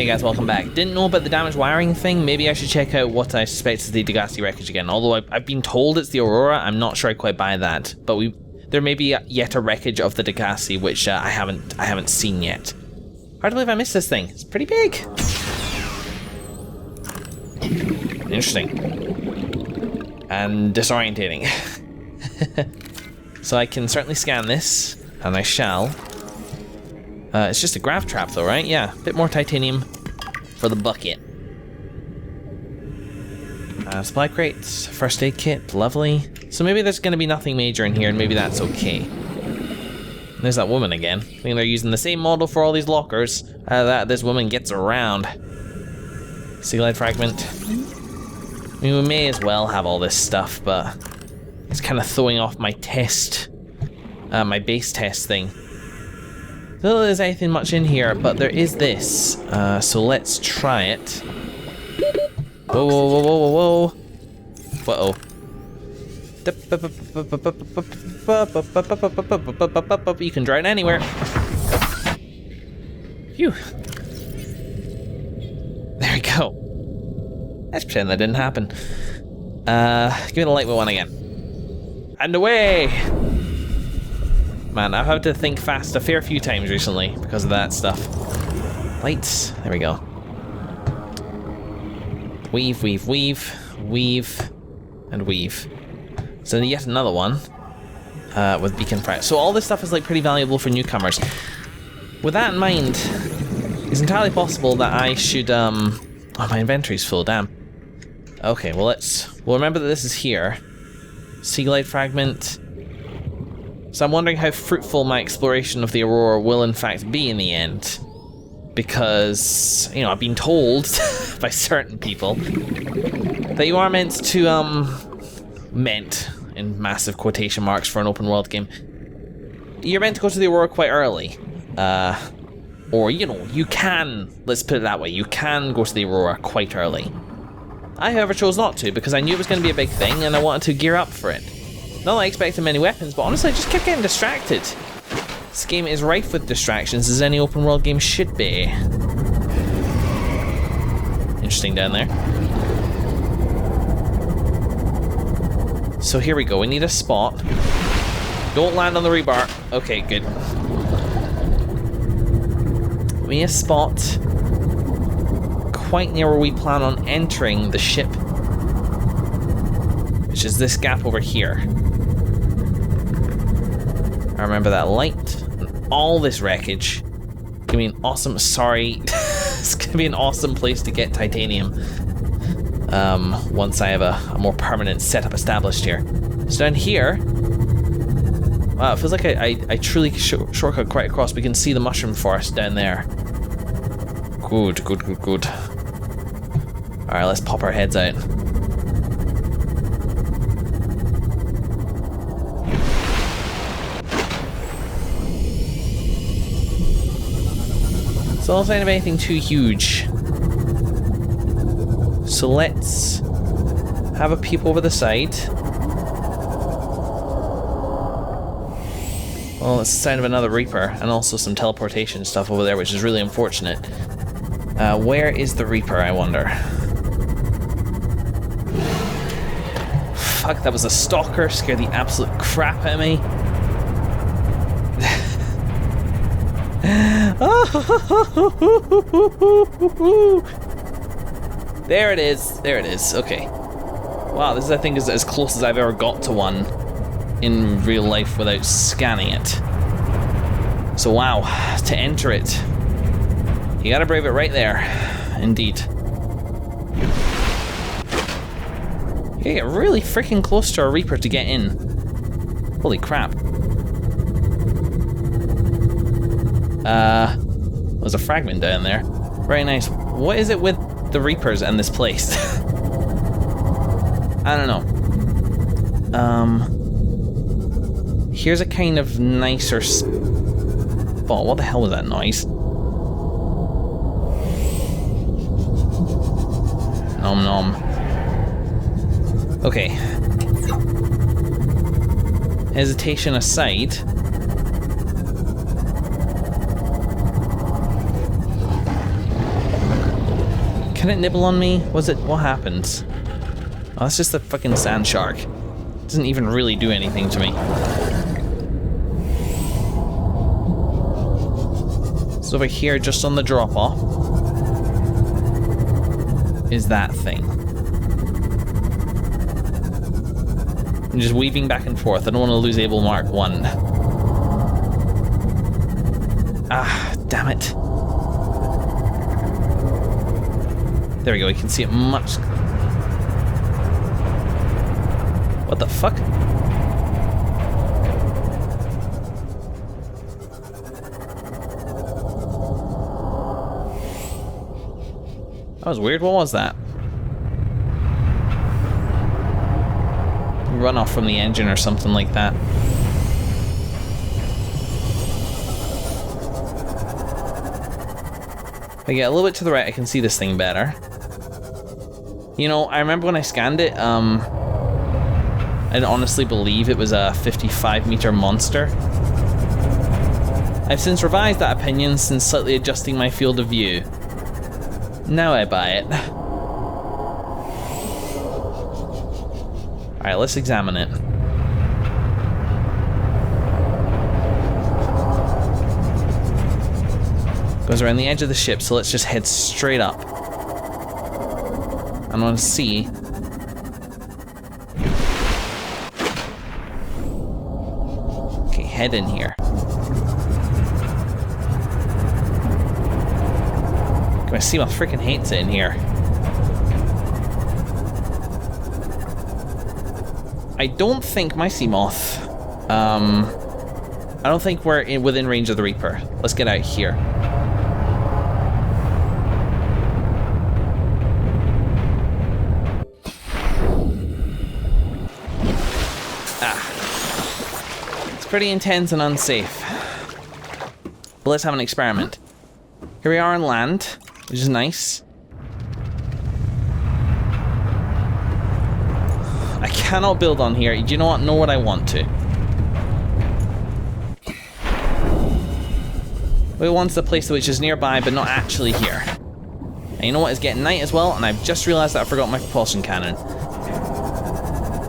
Hey guys, welcome back. Didn't know about the damaged wiring thing. Maybe I should check out what I suspect is the Degassi wreckage again. Although I've been told it's the Aurora, I'm not sure I quite buy that. But there may be yet a wreckage of the Degassi, which I haven't seen yet. Hard to believe I missed this thing. It's pretty big. Interesting. And disorientating. So I can certainly scan this, and I shall. It's just a grav trap though, right? Yeah, a bit more titanium for the bucket. Supply crates, first aid kit, lovely. So maybe there's gonna be nothing major in here, and maybe that's okay. There's that woman again. I think they're using the same model for all these lockers that this woman gets around. Sea glide fragment. I mean, we may as well have all this stuff, but it's kind of throwing off my test, my base test thing. I don't know if there's anything much in here, but there is this. So let's try it. Whoa, whoa, whoa, whoa, whoa, whoa. You can drown anywhere. Phew. There we go. Let's pretend that didn't happen. Give me the lightweight one again. And away! Man, I've had to think fast a fair few times recently because of that stuff. Lights. There we go. Weave, weave, weave, weave, and weave. So yet another one with beacon fire. So all this stuff is like pretty valuable for newcomers. With that in mind, it's entirely possible that I should oh, my inventory's full, damn. Okay, well we'll remember that this is here. Sea glide fragment. So I'm wondering how fruitful my exploration of the Aurora will in fact be in the end. Because, you know, I've been told by certain people that you are meant to, meant, in massive quotation marks for an open world game, you're meant to go to the Aurora quite early. Or, you know, you can, let's put it that way, you can go to the Aurora quite early. I, however, chose not to because I knew it was going to be a big thing and I wanted to gear up for it. Not that I expected many weapons, but honestly I just kept getting distracted. This game is rife with distractions, as any open world game should be. Interesting down there. So here we go, we need a spot. Don't land on the rebar. Okay, good. We need a spot quite near where we plan on entering the ship, which is this gap over here. I remember that light and all this wreckage. It's gonna be an awesome, sorry, it's gonna be an awesome place to get titanium once I have a more permanent setup established here. So down here, wow, it feels like I truly shortcut quite across. We can see the mushroom forest down there. Good, good, good, good. Alright, let's pop our heads out. So I don't find anything too huge. So let's have a peep over the side. Well, it's the sound of another Reaper, and also some teleportation stuff over there, which is really unfortunate. Where is the Reaper, I wonder? Fuck, that was a stalker, scared the absolute crap out of me. There it is, there it is, okay. Wow, this I think is as close as I've ever got to one in real life without scanning it. So wow, to enter it, you gotta brave it right there, indeed. You get really freaking close to a Reaper to get in. Holy crap. There's a fragment down there. Very nice. What is it with the Reapers and this place? I don't know. Here's a kind of nicer spot. What the hell was that noise? Nom nom. Okay. Hesitation aside. Can it nibble on me? Was it... What happened? Oh, that's just the fucking sand shark. It doesn't even really do anything to me. So over here, just on the drop-off, is that thing. I'm just weaving back and forth. I don't want to lose Able Mark 1. Ah, damn it. There we go, we can see it much... What the fuck? That was weird, what was that? Run off from the engine or something like that. If I get a little bit to the right, I can see this thing better. You know, I remember when I scanned it, I'd honestly believe it was a 55-meter monster. I've since revised that opinion since slightly adjusting my field of view. Now I buy it. Alright, let's examine it. Goes around the edge of the ship, so let's just head straight up. I want to see. Okay, head in here. My Seamoth freaking hates it in here. I don't think my Seamoth. I don't think we're within range of the Reaper. Let's get out here. It's pretty intense and unsafe. But let's have an experiment. Here we are on land, which is nice. I cannot build on here. Do you know what? Know what I want to. We want the place which is nearby, but not actually here. And you know what? It's getting night as well, and I've just realized that I forgot my propulsion cannon.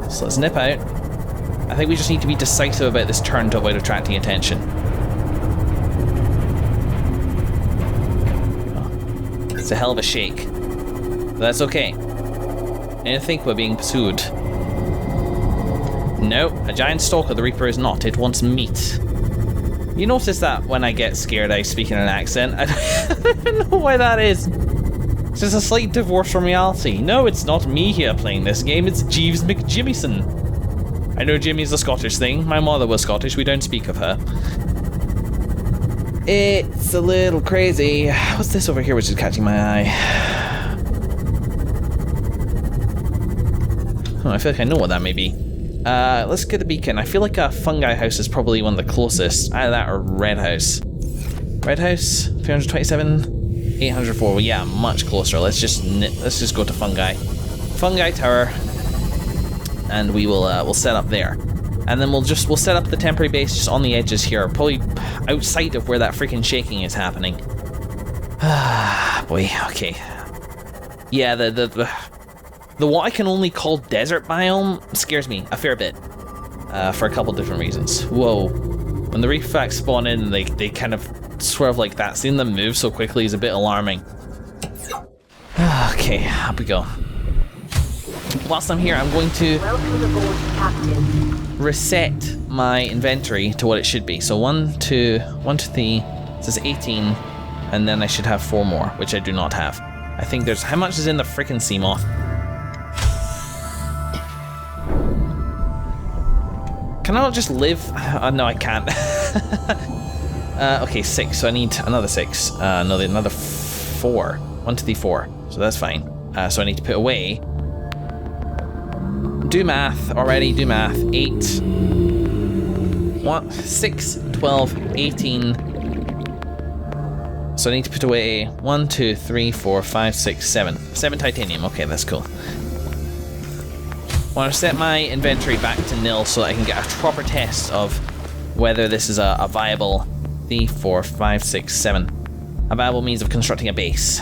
So let's nip out. I think we just need to be decisive about this turn to avoid attracting attention. Oh. It's a hell of a shake. But that's okay. I need to think we're being pursued. No, a giant stalker the Reaper is not. It wants meat. You notice that when I get scared I speak in an accent? I don't know why that is. It's just a slight divorce from reality. No, it's not me here playing this game, it's Jeeves McJimmyson. I know Jimmy's a Scottish thing. My mother was Scottish, we don't speak of her. It's a little crazy. What's this over here which is catching my eye? Oh, I feel like I know what that may be. Let's get the beacon. I feel like a fungi house is probably one of the closest. Either that or red house. Red house, 327, 804. Well, yeah, much closer. Let's just go to fungi. Fungi tower, and we will we'll set up there, and then we'll set up the temporary base just on the edges here, probably outside of where that freaking shaking is happening. Ah, boy. Okay. Yeah, the what I can only call desert biome scares me a fair bit, for a couple different reasons. Whoa. When the reef facts spawn in, they kind of swerve like that. Seeing them move so quickly is a bit alarming. Okay, up we go. Whilst I'm here, I'm going to reset my inventory to what it should be. So 1, 2, 3, this is 18, and then I should have 4 more, which I do not have. I think there's, how much is in the frickin' Seamoth? Can I not just live? No, I can't. Okay, 6, so I need another 6. No, another 4. 1, 2, 3, 4. So that's fine. So I need to put away. Do math already, do math. 8. 6, 12, 18. So I need to put away 1, 2, 3, 4, 5, 6, 7. 7 titanium. Okay, that's cool. I want to set my inventory back to nil so that I can get a proper test of whether this is a viable 3, 4, 5, 6, 7. A viable means of constructing a base.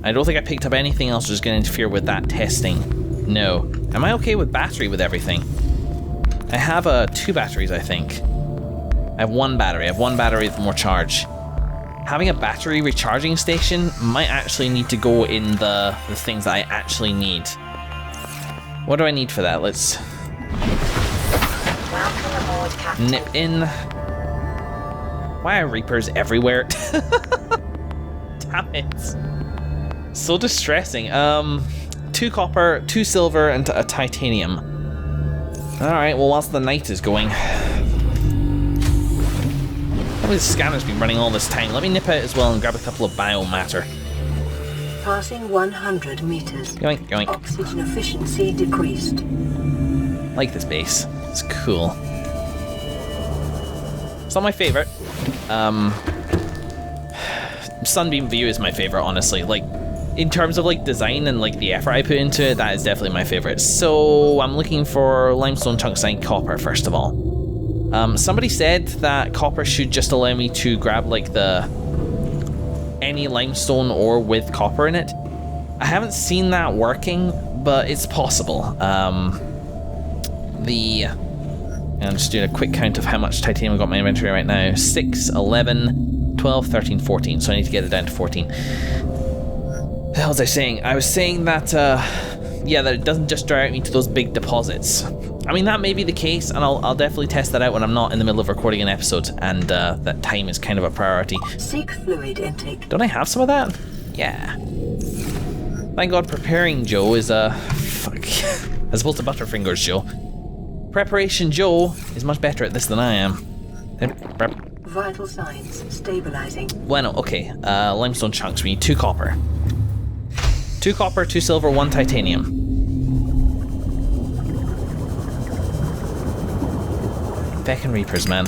I don't think I picked up anything else that's going to interfere with that testing. No. Am I okay with battery with everything? I have 2 batteries, I think. I have 1 battery. I have 1 battery with more charge. Having a battery recharging station might actually need to go in the things that I actually need. What do I need for that? Let's nip in. Why are Reapers everywhere? Damn it. So distressing. 2 copper, 2 silver, and a titanium. Alright, well, whilst the night is going. Probably the scanner's been running all this time. Let me nip out as well and grab a couple of biomatter. Passing 100 meters. Yoink, yoink. Oxygen efficiency decreased. Like this base. It's cool. It's not my favorite. Sunbeam View is my favorite, honestly. Like, in terms of like design and like the effort I put into it, that is definitely my favorite. So I'm looking for limestone, tungsten, copper first of all. Somebody said that copper should just allow me to grab like any limestone ore with copper in it. I haven't seen that working, but it's possible. I'm just doing a quick count of how much titanium I've got in my inventory right now. 6, 11, 12, 13, 14. So I need to get it down to 14. The hell was I saying? I was saying that, yeah, that it doesn't just direct me to those big deposits. I mean, that may be the case, and I'll definitely test that out when I'm not in the middle of recording an episode, and that time is kind of a priority. Seek fluid intake. Don't I have some of that? Yeah. Thank God Preparing Joe is, fuck. As opposed to Butterfingers Joe. Preparation Joe is much better at this than I am. Vital signs stabilizing. Bueno, okay. Limestone chunks. We need 2 copper. 2 copper, 2 silver, 1 titanium. Feckin' Reapers, man.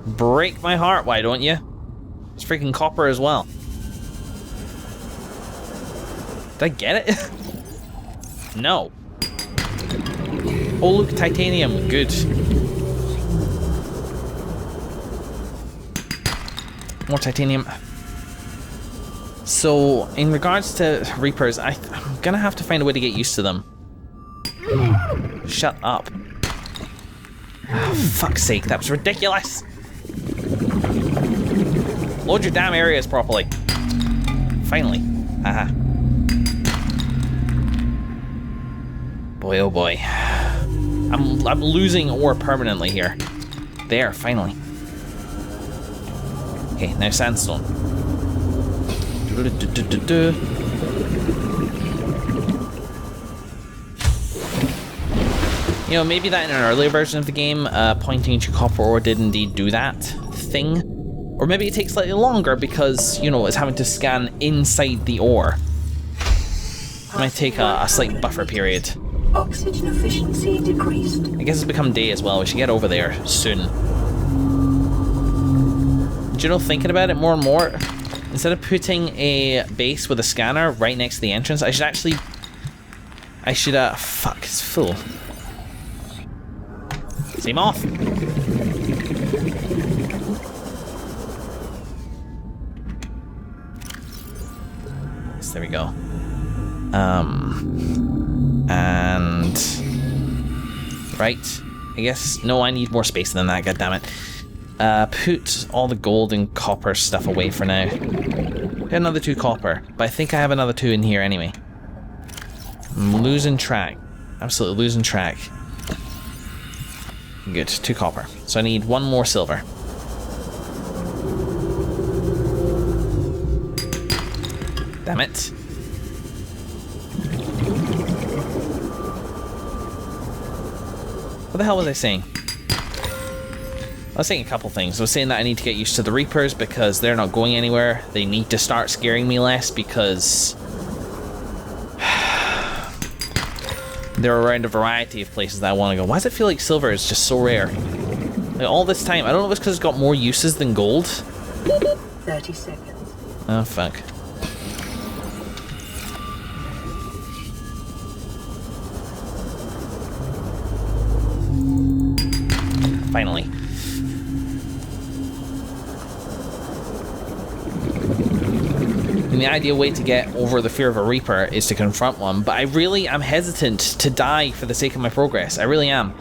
Break my heart, why don't you? It's freaking copper as well. Did I get it? No. Oh, look, titanium. Good. More titanium. So, in regards to Reapers, I'm gonna have to find a way to get used to them. Shut up. Oh, fuck's sake, that was ridiculous. Load your damn areas properly. Finally. Haha. Boy, oh boy. I'm losing ore permanently here. There, finally. Okay, now sandstone. You know, maybe that in an earlier version of the game, pointing to copper ore did indeed do that thing. Or maybe it takes slightly longer because, you know, it's having to scan inside the ore. It might take a slight buffer period. Oxygen efficiency decreased. I guess it's become day as well. We should get over there soon. Do you know, thinking about it more and more, instead of putting a base with a scanner right next to the entrance, I should, fuck, it's full. Seam off. Yes, there we go. And right, I guess, no, I need more space than that, goddammit. Put all the gold and copper stuff away for now. Get another 2 copper, but I think I have another 2 in here anyway. I'm losing track. Absolutely losing track. Good, 2 copper. So I need 1 more silver. Damn it. What the hell was I saying? I was saying a couple things. I was saying that I need to get used to the Reapers because they're not going anywhere. They need to start scaring me less because they're around a variety of places that I want to go. Why does it feel like silver is just so rare? Like all this time. I don't know if it's because it's got more uses than gold. 30 seconds. Oh, fuck. Finally. the ideal way to get over the fear of a Reaper is to confront one, but I really am hesitant to die for the sake of my progress. I really am.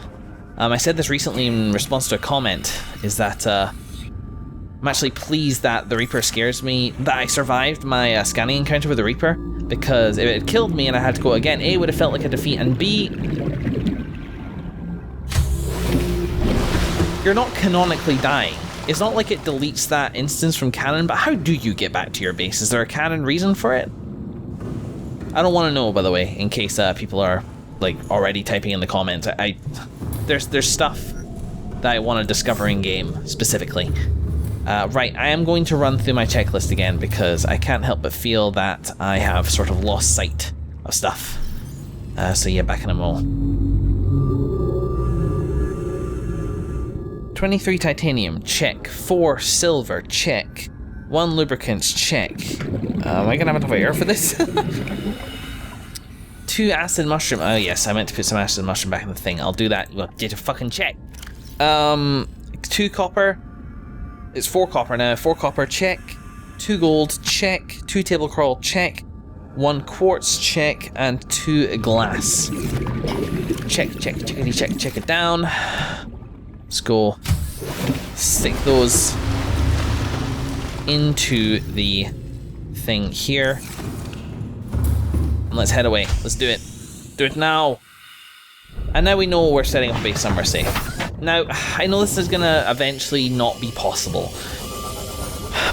I said this recently in response to a comment, is that I'm actually pleased that the Reaper scares me, that I survived my scanning encounter with the Reaper, because if it had killed me and I had to go again, A, it would have felt like a defeat, and B, you're not canonically dying. It's not like it deletes that instance from canon, but how do you get back to your base? Is there a canon reason for it? I don't want to know, by the way, in case people are like already typing in the comments. There's stuff that I want to discover in game specifically. Right, I am going to run through my checklist again because I can't help but feel that I have sort of lost sight of stuff. So yeah, back in a mo. 23 titanium, check. 4 silver, check. 1 lubricants, check. Am I gonna have enough air for this? 2 acid mushroom. Oh yes, I meant to put some acid mushroom back in the thing. I'll do that. Well, get a fucking check. 2 copper. It's 4 copper now. 4 copper, check. 2 gold, check. 2 table coral, check. 1 quartz, check. And 2 glass. Check, checkity check, check it down. Let's go stick those into the thing here. And let's head away. Let's do it. Do it now. And now we know we're setting up a base somewhere safe. Now, I know this is gonna eventually not be possible,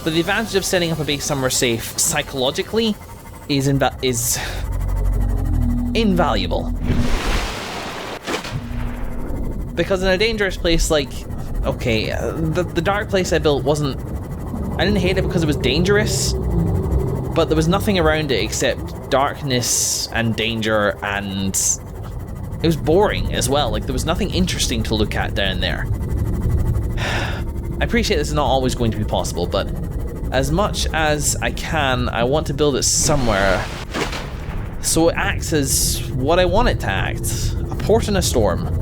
but the advantage of setting up a base somewhere safe psychologically is invaluable. Because in a dangerous place like, okay, the dark place I built wasn't, I didn't hate it because it was dangerous, but there was nothing around it except darkness and danger, and it was boring as well. Like, there was nothing interesting to look at down there. I appreciate this is not always going to be possible, but as much as I can, I want to build it somewhere so it acts as what I want it to act. A port in a storm.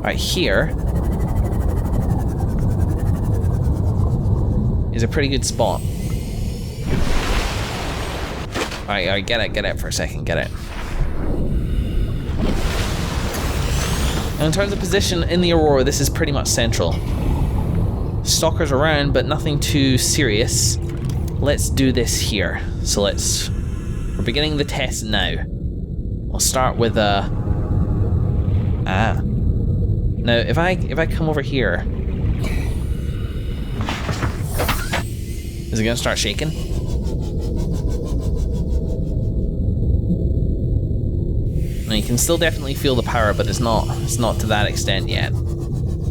Right here is a pretty good spot. Alright, get it for a second, get it. And in terms of position in the Aurora, this is pretty much central. Stalkers around, but nothing too serious. Let's do this here. So we're beginning the test now. We'll start with Now, if I come over here, is it gonna start shaking? Now you can still definitely feel the power, but it's not to that extent yet.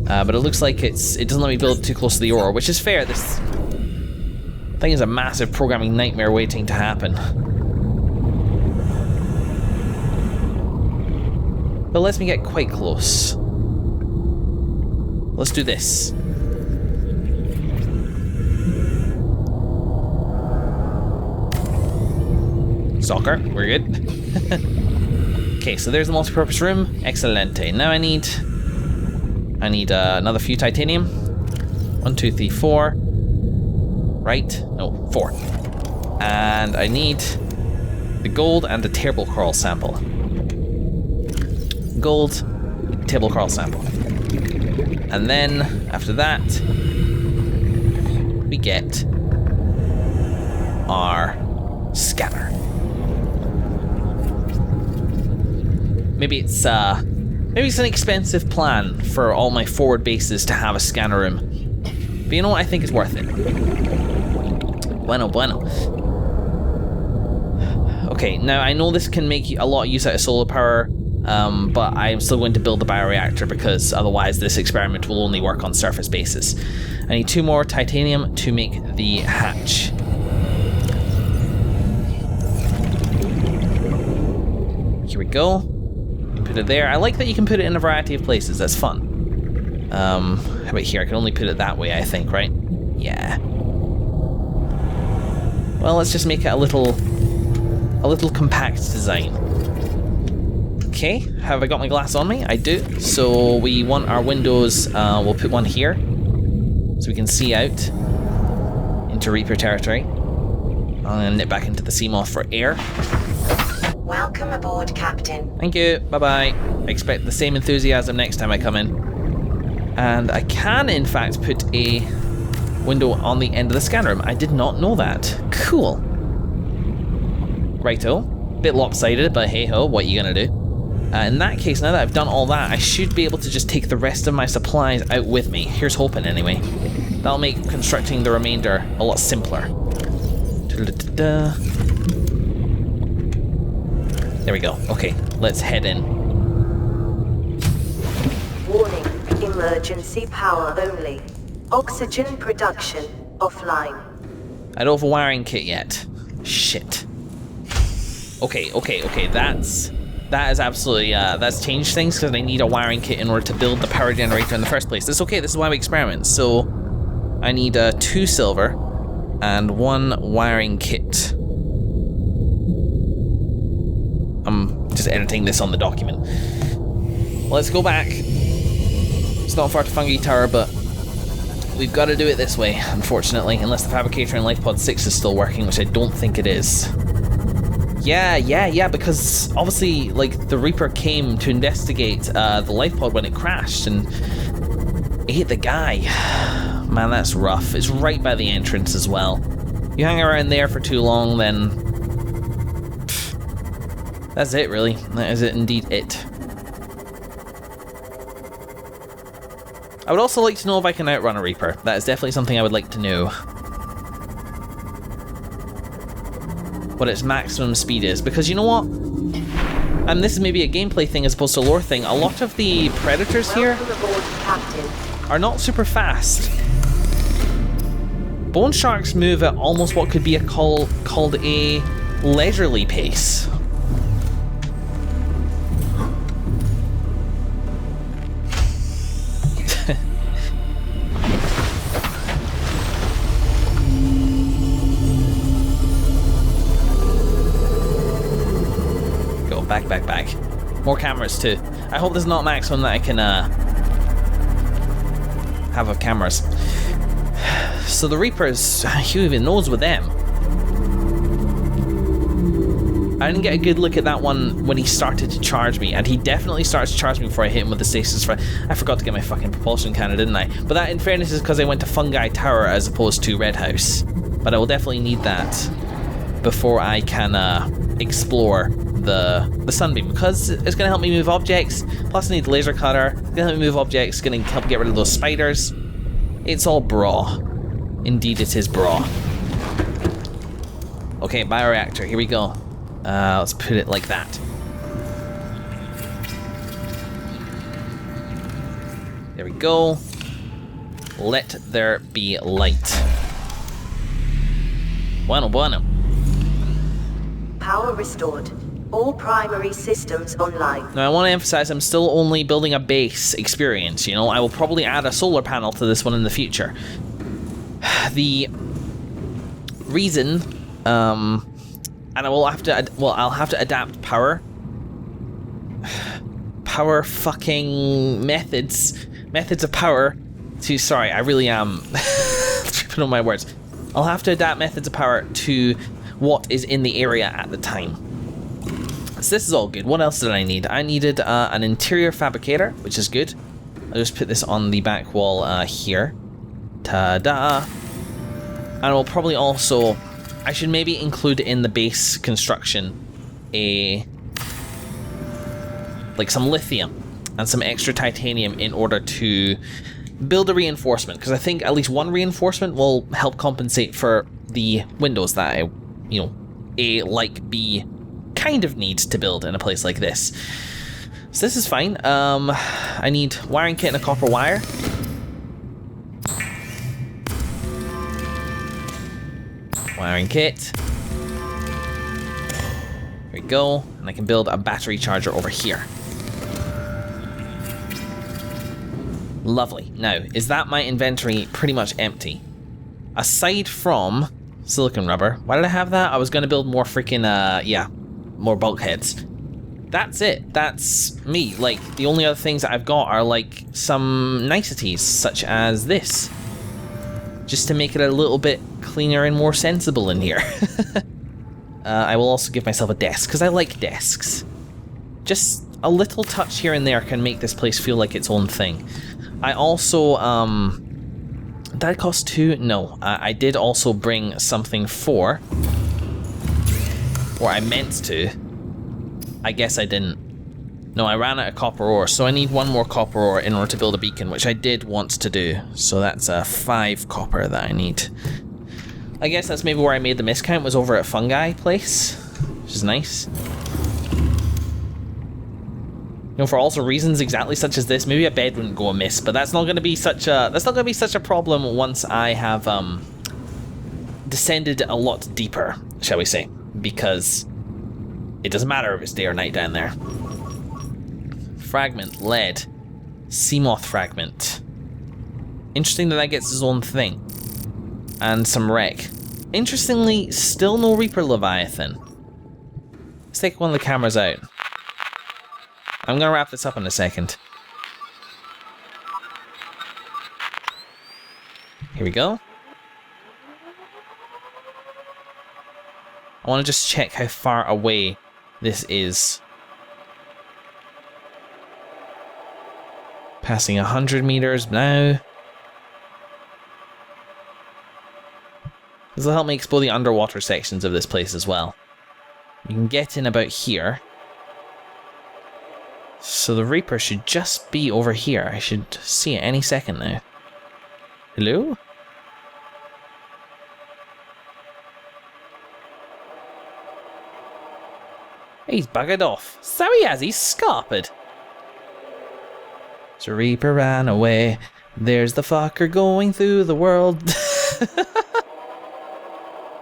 But it looks like it doesn't let me build too close to the Aurora, which is fair. This thing is a massive programming nightmare waiting to happen. But it lets me get quite close. Let's do this. Stalker, we're good. Okay, so there's the multi-purpose room. Excelente. Now I need another few titanium. 1, 2, 3, 4. Right? No, 4. And I need the gold and the table coral sample. Gold, table coral sample. And then, after that, we get our scanner. Maybe it's an expensive plan for all my forward bases to have a scanner room. But you know what? I think it's worth it. Bueno. Okay, now I know this can make a lot of use out of solar power. But I'm still going to build the bioreactor because otherwise this experiment will only work on surface bases. I need 2 more titanium to make the hatch. Here we go. Put it there. I like that you can put it in a variety of places. That's fun. How about here? I can only put it that way, I think, right? Yeah. Well, let's just make it a little compact design. Okay, have I got my glass on me? I do. So we want our windows, we'll put one here so we can see out into Reaper territory. I'm gonna nip back into the Seamoth for air. Welcome aboard, Captain. Thank you, bye-bye. I expect the same enthusiasm next time I come in. And I can, in fact, put a window on the end of the scan room. I did not know that. Cool. Righto. Bit lopsided, but hey-ho, what are you gonna do? In that case, now that I've done all that, I should be able to just take the rest of my supplies out with me. Here's hoping, anyway. That'll make constructing the remainder a lot simpler. There we go. Okay, let's head in. Warning, emergency power only. Oxygen production offline. I don't have a wiring kit yet. Shit. Okay, that is absolutely, that's changed things because I need a wiring kit in order to build the power generator in the first place. That's okay, this is why we experiment. So, I need 2 silver and 1 wiring kit. I'm just editing this on the document. Let's go back. It's not far to Fungi Tower, but we've got to do it this way, unfortunately, unless the fabricator in LifePod 6 is still working, which I don't think it is. Yeah, because obviously, like, the Reaper came to investigate the LifePod when it crashed, and it hit the guy. Man, that's rough. It's right by the entrance as well. You hang around there for too long, then... that's it, really. That is it, indeed it. I would also like to know if I can outrun a Reaper. That is definitely something I would like to know. What its maximum speed is, because you know what? And this is maybe a gameplay thing as opposed to a lore thing. A lot of the predators here are not super fast. Bone sharks move at almost what could be called a leisurely pace. Back. More cameras too. I hope there's not maximum that I can have of cameras. So the Reapers, who even knows with them? I didn't get a good look at that one when he started to charge me, and he definitely starts to charge me before I hit him with the stasis. I forgot to get my fucking propulsion cannon, didn't I? But that, in fairness, is because I went to Fungi Tower as opposed to Red House. But I will definitely need that before I can explore the sunbeam, because it's going to help me move objects. Plus I need the laser cutter. It's going to help me move objects. It's going to help get rid of those spiders. It's all bra. Indeed it is bra. Okay, bioreactor, here we go. Let's put it like that. There we go. Let there be light. Bueno. Power restored. All primary systems online. Now I want to emphasize I'm still only building a base experience, you know. I will probably add a solar panel to this one in the future. The reason, and I will have to, I'll have to adapt power fucking methods of power to, sorry, I really am tripping on my words. I'll have to adapt methods of power to what is in the area at the time. So this is all good. What else did I need? I needed an interior fabricator, which is good. I'll just put this on the back wall here. Ta-da! And I'll probably also... I should maybe include in the base construction like some lithium and some extra titanium in order to build a reinforcement, because I think at least one reinforcement will help compensate for the windows that I, you know, A, like, B, kind of need to build in a place like this. So this is fine. I need wiring kit and a copper wire. Wiring kit. There we go. And I can build a battery charger over here. Lovely. Now, is that my inventory pretty much empty? Aside from silicon rubber. Why did I have that? I was going to build more freaking, more bulkheads. That's it. That's me. Like, the only other things that I've got are, like, some niceties, such as this. just to make it a little bit cleaner and more sensible in here. I will also give myself a desk, because I like desks. Just a little touch here and there can make this place feel like its own thing. I also, did that cost 2? No, I did also bring something for, or I meant to. I guess I didn't. No, I ran out of copper ore, so I need 1 more copper ore in order to build a beacon, which I did want to do. So that's 5 copper that I need. I guess that's maybe where I made the miscount, was over at Fungi Place, which is nice. You know, for also reasons exactly such as this, maybe a bed wouldn't go amiss, but that's not going to be such a problem once I have descended a lot deeper, shall we say, because it doesn't matter if it's day or night down there. Fragment, lead, Seamoth fragment. Interesting that gets his own thing. And some wreck. Interestingly, still no Reaper Leviathan. Let's take one of the cameras out. I'm gonna wrap this up in a second. Here we go. I want to just check how far away this is. Passing 100 meters now. This will help me explore the underwater sections of this place as well. You can get in about here. So the Reaper should just be over here. I should see it any second now. Hello? He's buggered off. So he has, he's scarpered. So Reaper ran away. There's the fucker going through the world.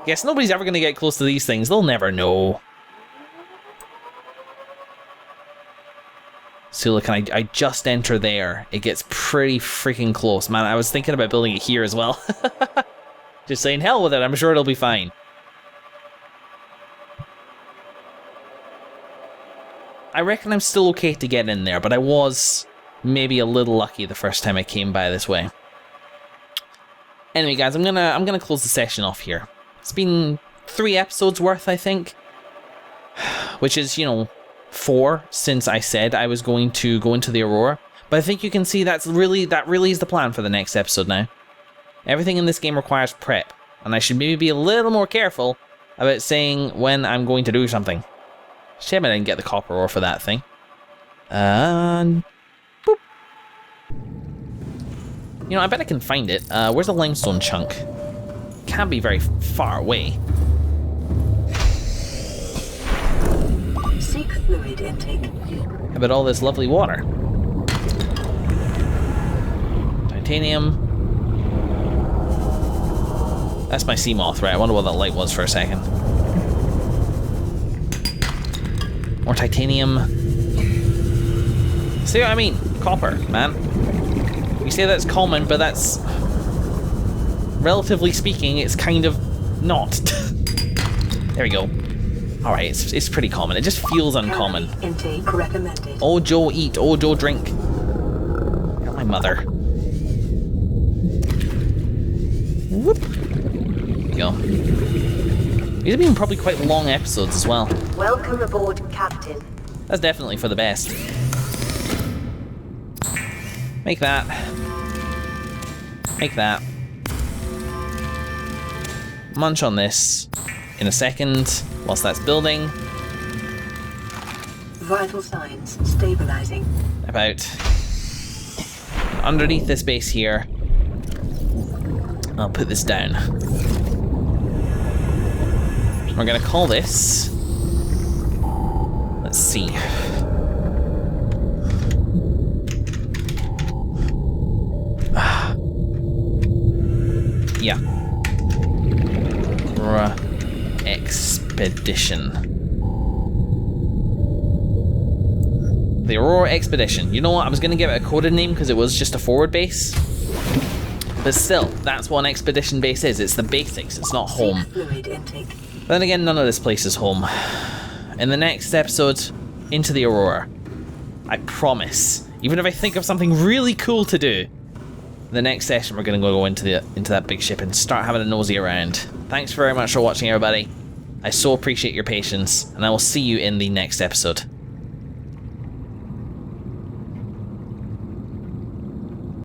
Guess nobody's ever going to get close to these things. They'll never know. So look, I just enter there. It gets pretty freaking close. Man, I was thinking about building it here as well. Just saying, hell with it. I'm sure it'll be fine. I reckon I'm still okay to get in there, but I was maybe a little lucky the first time I came by this way. Anyway, guys, I'm gonna close the session off here. It's been 3 episodes worth, I think, which is, you know, 4 since I said I was going to go into the Aurora. But I think you can see that really is the plan for the next episode now. Everything in this game requires prep, and I should maybe be a little more careful about saying when I'm going to do something. Shame I didn't get the copper ore for that thing. And boop. You know, I bet I can find it. Where's the limestone chunk? Can't be very far away. Seek fluid intake. How about all this lovely water? Titanium. That's my Seamoth, right? I wonder what that light was for a second. More titanium. See what I mean? Copper, man. You say that's common, but that's... relatively speaking, it's kind of not. There we go. Alright, it's pretty common. It just feels uncommon. Intake recommended. Oh, Joe, eat. Oh, Joe, drink. Got my mother. Whoop. There we go. These have been probably quite long episodes as well. Welcome aboard, Captain. That's definitely for the best. Make that. Make that. Munch on this in a second whilst that's building. Vital signs stabilizing. About underneath this base here. I'll put this down. We're gonna call this. Let's see. Yeah. Aurora Expedition. The Aurora Expedition. You know what? I was gonna give it a coded name because it was just a forward base. But still, that's what an expedition base is. It's the basics. It's not home. Fluid intake. Then again, none of this place is home. In the next episode, into the Aurora. I promise. Even if I think of something really cool to do, The next session, we're going to go into that big ship and start having a nosy around. Thanks very much for watching, everybody. I so appreciate your patience, and I will see you in the next episode.